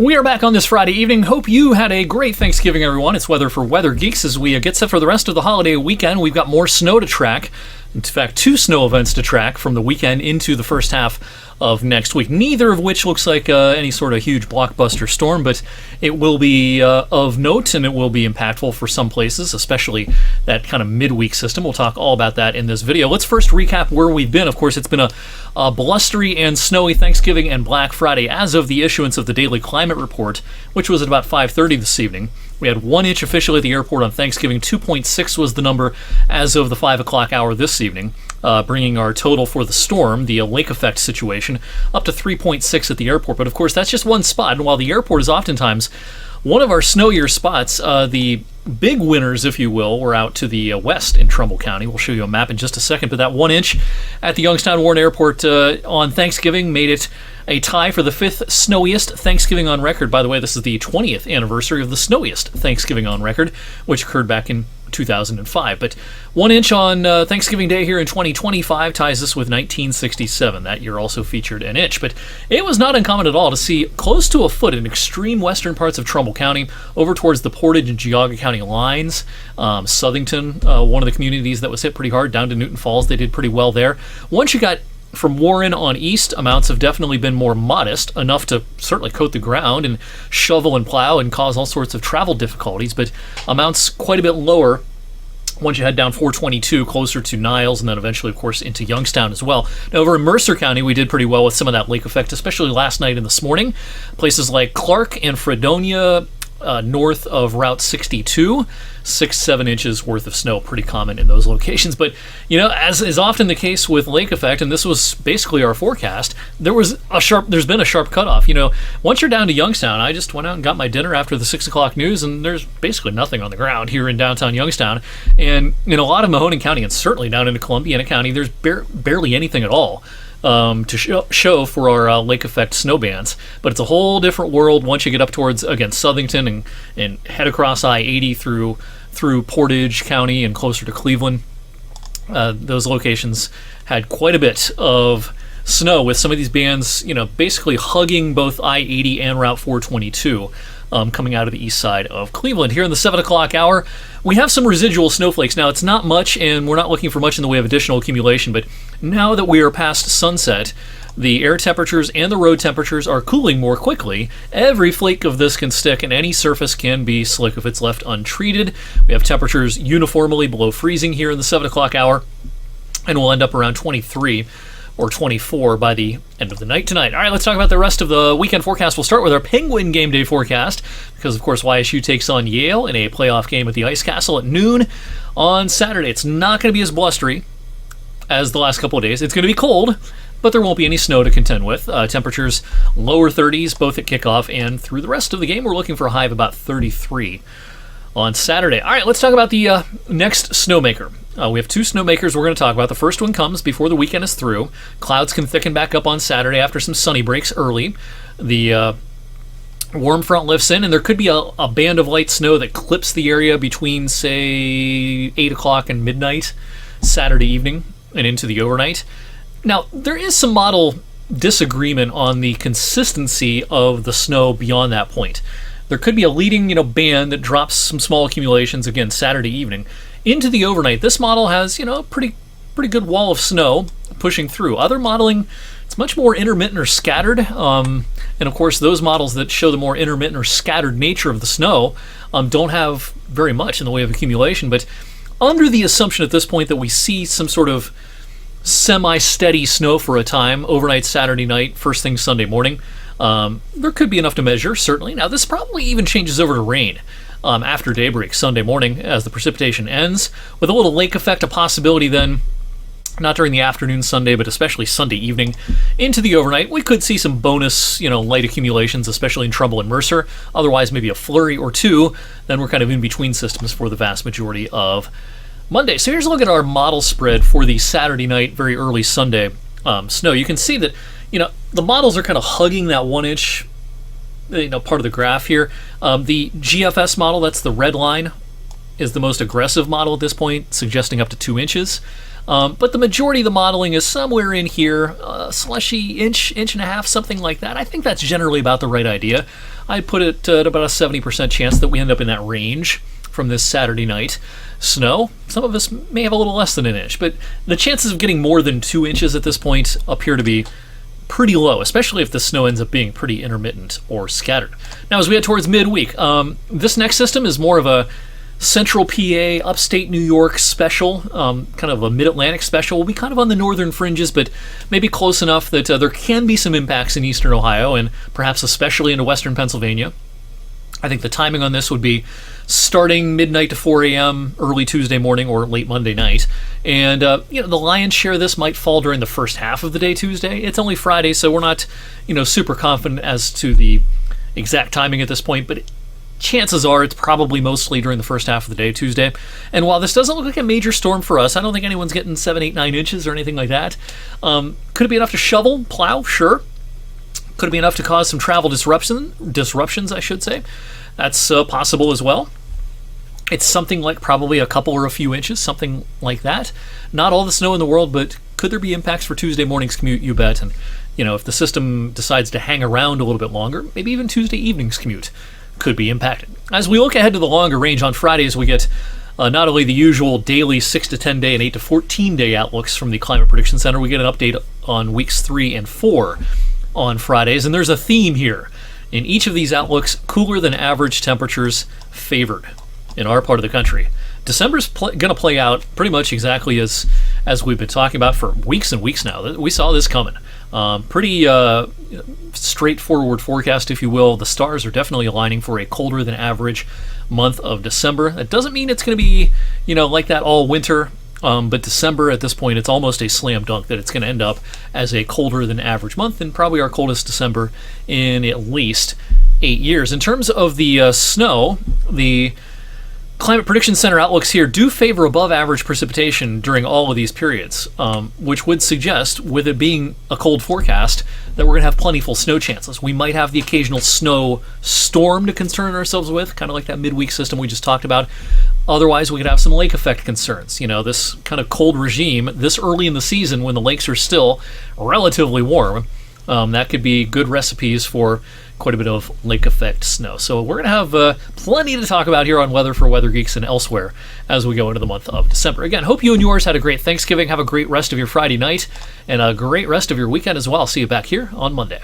We are back on this Friday evening. Hope you had a great Thanksgiving, everyone. It's Weather for Weather Geeks as we get set for the rest of the holiday weekend. We've got more snow to track. In fact, 2 snow events to track from the weekend into the first half of next week, neither of which looks like any sort of huge blockbuster storm, but it will be of note and it will be impactful for some places, especially that kind of midweek system. We'll talk all about that in this video. Let's first recap where we've been. Of course, it's been a blustery and snowy Thanksgiving and Black Friday as of the issuance of the daily climate report, which was at about 5:30 this evening. We had 1 inch officially at the airport on Thanksgiving. 2.6 was the number as of the 5 o'clock hour this evening, bringing our total for the storm, the lake effect situation, up to 3.6 at the airport. But of course, that's just one spot. And while the airport is oftentimes one of our snowier spots, the big winners, if you will, were out to the west in Trumbull County. We'll show you a map in just a second. But that 1 inch at the Youngstown Warren Airport on Thanksgiving made it a tie for the 5th snowiest Thanksgiving on record. By the way, this is the 20th anniversary of the snowiest Thanksgiving on record, which occurred back in 2005. But 1 inch on Thanksgiving Day here in 2025 ties us with 1967. That year also featured an inch. But it was not uncommon at all to see close to a foot in extreme western parts of Trumbull County, over towards the Portage and Geauga County lines. Southington, one of the communities that was hit pretty hard, down to Newton Falls, they did pretty well there. Once you got from Warren on east, amounts have definitely been more modest, enough to certainly coat the ground and shovel and plow and cause all sorts of travel difficulties, but amounts quite a bit lower once you head down 422 closer to Niles, and then eventually, of course, into Youngstown as well. Now, over in Mercer County, we did pretty well with some of that lake effect, especially last night and this morning. Places like Clark and Fredonia, north of Route 62, 6-7 inches worth of snow, pretty common in those locations. But, you know, as is often the case with lake effect, and this was basically our forecast, there's been a sharp cutoff. You know, once you're down to Youngstown, I just went out and got my dinner after the 6 o'clock news, and there's basically nothing on the ground here in downtown Youngstown. And in a lot of Mahoning County, and certainly down into Columbiana County, there's barely anything at all to show for our lake effect snow bands. But it's a whole different world once you get up towards, again, Southington and head across I-80 through Portage County and closer to Cleveland. Those locations had quite a bit of snow, with some of these bands, you know, basically hugging both I-80 and Route 422. Coming out of the east side of Cleveland. Here in the 7 o'clock hour, we have some residual snowflakes. Now, it's not much, and we're not looking for much in the way of additional accumulation, but now that we are past sunset, the air temperatures and the road temperatures are cooling more quickly. Every flake of this can stick, and any surface can be slick if it's left untreated. We have temperatures uniformly below freezing here in the 7 o'clock hour, and we'll end up around 23 or 24 by the end of the night tonight. All right, let's talk about the rest of the weekend forecast. We'll start with our Penguin game day forecast, because, of course, YSU takes on Yale in a playoff game at the Ice Castle at noon on Saturday. It's not going to be as blustery as the last couple of days. It's going to be cold, but there won't be any snow to contend with. Temperatures lower 30s, both at kickoff and through the rest of the game. We're looking for a high of about 33 on Saturday. All right, let's talk about the next snowmaker. We have 2 snowmakers we're going to talk about. The first one comes before the weekend is through. Clouds can thicken back up on Saturday after some sunny breaks early. The warm front lifts in, and there could be a band of light snow that clips the area between, say, 8 o'clock and midnight Saturday evening and into the overnight. Now, there is some model disagreement on the consistency of the snow beyond that point. There could be a leading, band that drops some small accumulations, again, Saturday evening. Into the overnight, this model has, pretty good wall of snow pushing through. Other modeling, it's much more intermittent or scattered. And of course, those models that show the more intermittent or scattered nature of the snow don't have very much in the way of accumulation. But under the assumption at this point that we see some sort of semi-steady snow for a time, overnight Saturday night, first thing Sunday morning, there could be enough to measure, certainly. Now, this probably even changes over to rain after daybreak Sunday morning as the precipitation ends, with a little lake effect, a possibility then, not during the afternoon Sunday, but especially Sunday evening into the overnight. We could see some bonus, light accumulations, especially in Trumbull and Mercer. Otherwise, maybe a flurry or two. Then we're kind of in between systems for the vast majority of Monday. So here's a look at our model spread for the Saturday night, very early Sunday snow. You can see that, the models are kind of hugging that 1 inch part of the graph here. The GFS model, that's the red line, is the most aggressive model at this point, suggesting up to 2 inches. But the majority of the modeling is somewhere in here, slushy inch and a half, something like that. I think that's generally about the right idea. I'd put it at about a 70% chance that we end up in that range from this Saturday night. Snow, some of us may have a little less than an inch, but the chances of getting more than 2 inches at this point appear to be pretty low, especially if the snow ends up being pretty intermittent or scattered. Now, as we head towards midweek, this next system is more of a Central PA, upstate New York special, kind of a mid-Atlantic special. Will be kind of on the northern fringes, but maybe close enough that there can be some impacts in eastern Ohio and perhaps especially into western Pennsylvania. I think the timing on this would be starting midnight to 4 a.m. early Tuesday morning or late Monday night. And, the lion's share of this might fall during the first half of the day Tuesday. It's only Friday, so we're not, super confident as to the exact timing at this point, but chances are it's probably mostly during the first half of the day Tuesday. And while this doesn't look like a major storm for us, I don't think anyone's getting 7, 8, 9 inches or anything like that. Could it be enough to shovel, plow? Sure. Could it be enough to cause some travel disruptions, I should say? That's possible as well. It's something like probably a couple or a few inches, something like that. Not all the snow in the world, but could there be impacts for Tuesday morning's commute? You bet. And, if the system decides to hang around a little bit longer, maybe even Tuesday evening's commute could be impacted. As we look ahead to the longer range on Fridays, we get not only the usual daily 6 to 10 day and 8 to 14 day outlooks from the Climate Prediction Center, we get an update on weeks 3 and 4 on Fridays, and there's a theme here. In each of these outlooks, cooler than average temperatures favored in our part of the country. December's going to play out pretty much exactly as we've been talking about for weeks and weeks now. We saw this coming. Pretty straightforward forecast, if you will. The stars are definitely aligning for a colder than average month of December. That doesn't mean it's going to be, like that all winter. But December, at this point, it's almost a slam dunk that it's going to end up as a colder than average month, and probably our coldest December in at least 8 years. In terms of the snow, the Climate Prediction Center outlooks here do favor above average precipitation during all of these periods, which would suggest, with it being a cold forecast, that we're going to have plentiful snow chances. We might have the occasional snow storm to concern ourselves with, kind of like that midweek system we just talked about. Otherwise, we could have some lake effect concerns. This kind of cold regime this early in the season when the lakes are still relatively warm, that could be good recipes for quite a bit of lake effect snow. So we're going to have plenty to talk about here on Weather for Weather Geeks and elsewhere as we go into the month of December. Again, hope you and yours had a great Thanksgiving. Have a great rest of your Friday night and a great rest of your weekend as well. See you back here on Monday.